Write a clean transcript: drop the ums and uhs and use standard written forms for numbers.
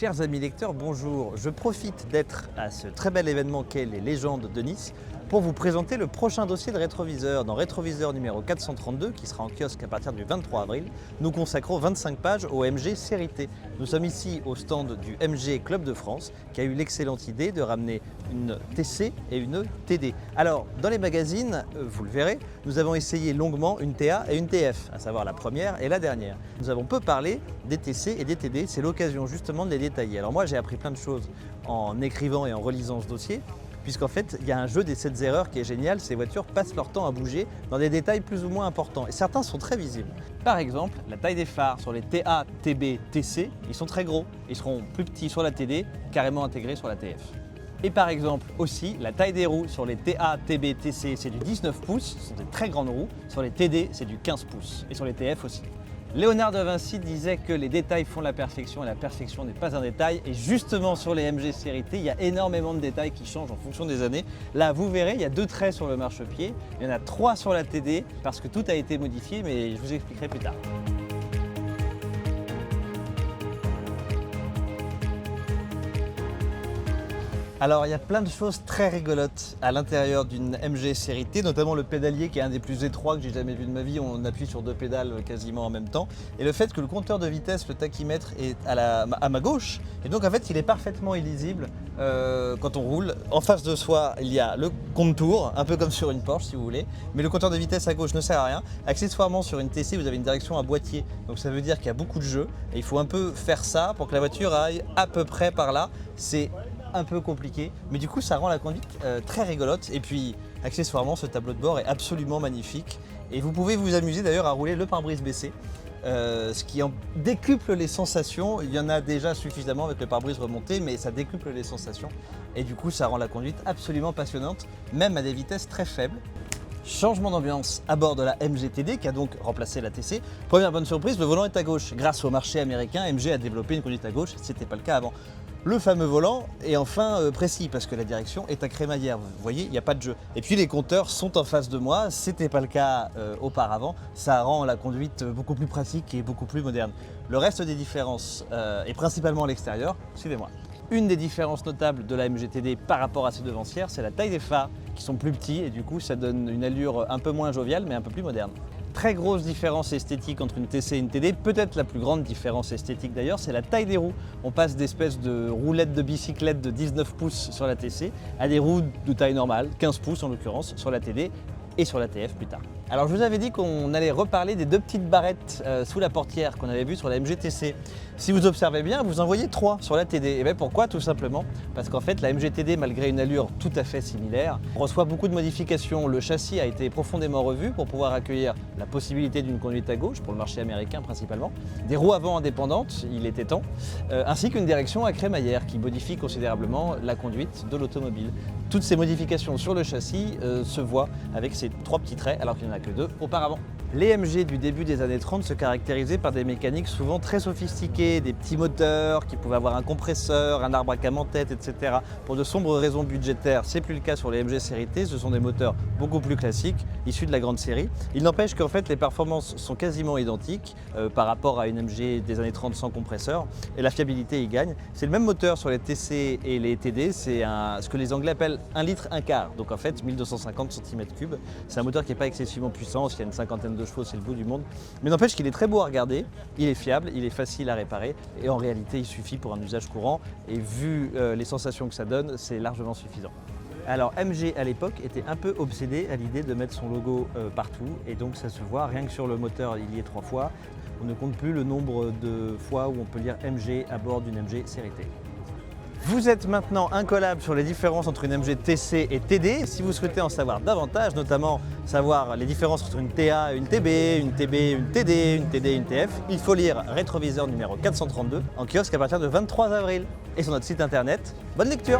Chers amis lecteurs, bonjour. Je profite d'être à ce très bel événement qu'est les Légendes de Nice pour vous présenter le prochain dossier de Rétroviseur. Dans Rétroviseur numéro 432, qui sera en kiosque à partir du 23 avril, nous consacrons 25 pages au MG Série T. Nous sommes ici au stand du MG Club de France, qui a eu l'excellente idée de ramener une TC et une TD. Alors, dans les magazines, vous le verrez, nous avons essayé longuement une TA et une TF, à savoir la première et la dernière. Nous avons peu parlé des TC et des TD, c'est l'occasion justement de les détailler. Alors moi, j'ai appris plein de choses en écrivant et en relisant ce dossier, puisqu'en fait, il y a un jeu des 7 erreurs qui est génial. Ces voitures passent leur temps à bouger dans des détails plus ou moins importants, et certains sont très visibles. Par exemple, la taille des phares sur les TA, TB, TC, ils sont très gros. Ils seront plus petits sur la TD, carrément intégrés sur la TF. Et par exemple aussi, la taille des roues sur les TA, TB, TC, c'est du 19 pouces, ce sont des très grandes roues. Sur les TD, c'est du 15 pouces, et sur les TF aussi. Léonard de Vinci disait que les détails font la perfection et la perfection n'est pas un détail. Et justement sur les MG Série T, il y a énormément de détails qui changent en fonction des années. Là, vous verrez, il y a 2 traits sur le marchepied, il y en a 3 sur la TD parce que tout a été modifié, mais je vous expliquerai plus tard. Alors il y a plein de choses très rigolotes à l'intérieur d'une MG Série T, notamment le pédalier qui est un des plus étroits que j'ai jamais vu de ma vie. On appuie sur 2 pédales quasiment en même temps. Et le fait que le compteur de vitesse, le tachymètre, est à ma gauche. Et donc en fait il est parfaitement illisible quand on roule. En face de soi il y a le compte-tours, un peu comme sur une Porsche si vous voulez. Mais le compteur de vitesse à gauche ne sert à rien. Accessoirement sur une TC vous avez une direction à boîtier. Donc ça veut dire qu'il y a beaucoup de jeux. Et il faut un peu faire ça pour que la voiture aille à peu près par là. C'est un peu compliqué, mais du coup ça rend la conduite très rigolote. Et puis accessoirement ce tableau de bord est absolument magnifique et vous pouvez vous amuser d'ailleurs à rouler le pare-brise baissé, ce qui en décuple les sensations. Il y en a déjà suffisamment avec le pare-brise remonté, mais ça décuple les sensations et du coup ça rend la conduite absolument passionnante, même à des vitesses très faibles. Changement d'ambiance à bord de la MG-TD qui a donc remplacé la TC. Première bonne surprise, le volant est à gauche. Grâce au marché américain, MG a développé une conduite à gauche, ce n'était pas le cas avant. Le fameux volant est enfin précis parce que la direction est à crémaillère. Vous voyez, il n'y a pas de jeu. Et puis les compteurs sont en face de moi, ce n'était pas le cas auparavant. Ça rend la conduite beaucoup plus pratique et beaucoup plus moderne. Le reste des différences, et principalement à l'extérieur, suivez-moi. Une des différences notables de la MG-TD par rapport à ses devancières, c'est la taille des phares qui sont plus petits et du coup ça donne une allure un peu moins joviale mais un peu plus moderne. Très grosse différence esthétique entre une TC et une TD, peut-être la plus grande différence esthétique d'ailleurs, c'est la taille des roues. On passe d'espèces de roulettes de bicyclette de 19 pouces sur la TC à des roues de taille normale, 15 pouces en l'occurrence, sur la TD et sur la TF plus tard. Alors je vous avais dit qu'on allait reparler des 2 petites barrettes sous la portière qu'on avait vues sur la MG-TC. Si vous observez bien, vous en voyez 3 sur la TD. Et bien pourquoi? Tout simplement parce qu'en fait la MG-TD, malgré une allure tout à fait similaire, reçoit beaucoup de modifications. Le châssis a été profondément revu pour pouvoir accueillir la possibilité d'une conduite à gauche, pour le marché américain principalement, des roues avant indépendantes, il était temps, ainsi qu'une direction à crémaillère qui modifie considérablement la conduite de l'automobile. Toutes ces modifications sur le châssis se voient avec ces 3 petits traits alors qu'il n'y en a que 2 auparavant. Les MG du début des années 30 se caractérisaient par des mécaniques souvent très sophistiquées, des petits moteurs qui pouvaient avoir un compresseur, un arbre à cam en tête, etc. Pour de sombres raisons budgétaires, c'est plus le cas sur les MG Série T, ce sont des moteurs beaucoup plus classiques, issus de la grande série. Il n'empêche qu'en fait les performances sont quasiment identiques par rapport à une MG des années 30 sans compresseur, et la fiabilité y gagne. C'est le même moteur sur les TC et les TD, c'est ce que les Anglais appellent 1 litre 1 quart, donc en fait 1250 cm3. C'est un moteur qui n'est pas excessivement puissant, s'il y a une cinquantaine de chevaux, c'est le bout du monde. Mais n'empêche qu'il est très beau à regarder, il est fiable, il est facile à réparer et en réalité il suffit pour un usage courant et vu les sensations que ça donne, c'est largement suffisant. Alors MG à l'époque était un peu obsédé à l'idée de mettre son logo partout et donc ça se voit, rien que sur le moteur il y est 3 fois. On ne compte plus le nombre de fois où on peut lire MG à bord d'une MG Série T. Vous êtes maintenant incollable sur les différences entre une MG TC et TD. Si vous souhaitez en savoir davantage, notamment savoir les différences entre une TA et une TB, une TB, une TD, une TD et une TF, il faut lire Rétroviseur numéro 432 en kiosque à partir du 23 avril et sur notre site internet. Bonne lecture!